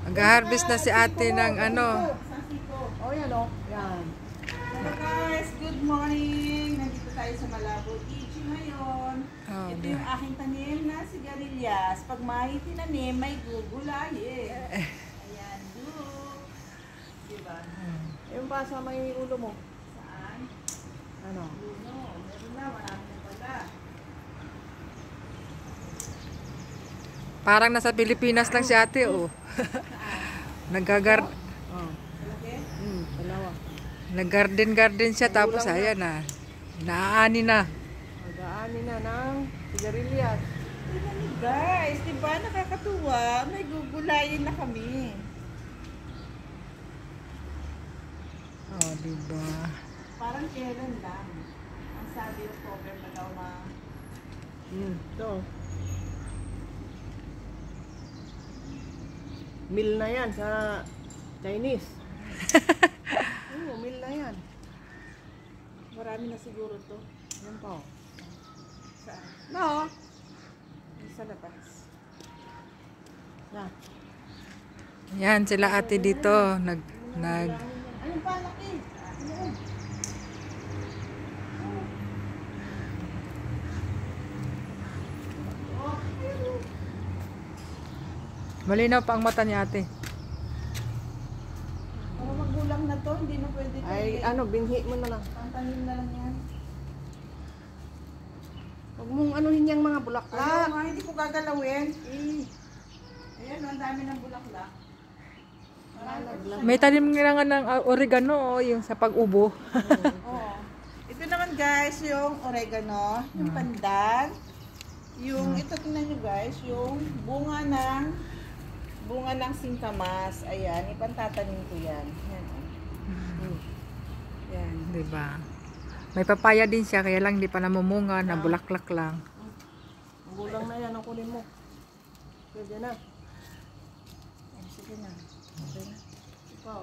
Mag-harvest na si ate ng ano. Oh, yan o. Yan. Hello guys, good morning. Nandito tayo sa Malabo Beach ngayon. Oh, Ito yung aking tanim na sigarilyas. Pag may tinanim, may gugulay eh. Ayan, look. Diba? Yung pa sa may ulo mo. Saan? Ano? Luno. Meron na, marami na pala. Parang nasa Pilipinas lang si ate, oh. Nag-garden Oh. Malaki? Dalawa. nag-garden siya tapos ayan na. Naaani na. Mag-aani na ng sigarilyas. Tingnan niyo guys, diba nakakatuwa? May gugulayin na kami. Oh, diba? Parang kailan lang. Ang sabi ng program na daw na Ito. Meal na yan sa Chinese. Oo, meal na yan. marami na siguro to. Yan pa. Saan? No. Sa labas. Na. Yan sila ate dito. Nag Ayun pa, laki. Ayun. malinaw pa ang mata ni ate. Para magulang na to, hindi na pwede to. Ay, ano, binhi mo na lang. Pantanim na lang yan. Huwag mong anuhin yung mga Ayaw bulaklak. nga, hindi ko gagalawin. Ayan, ang dami ng bulaklak. May tanim nga ng oregano, oh, yung sa pag-ubo. Oo. Ito naman guys, yung oregano, yung pandan, yung, ito tingnan nyo guys, yung bunga ng singkamas. Ayan, ipantatanim ko yan. Yan. Oh. Yan. Diba? May papaya din siya, kaya lang di pa namumunga, na bulaklak lang. Magulang na yan, ang kunin mo. Pwede na. Sige na. Okay na. Ikaw.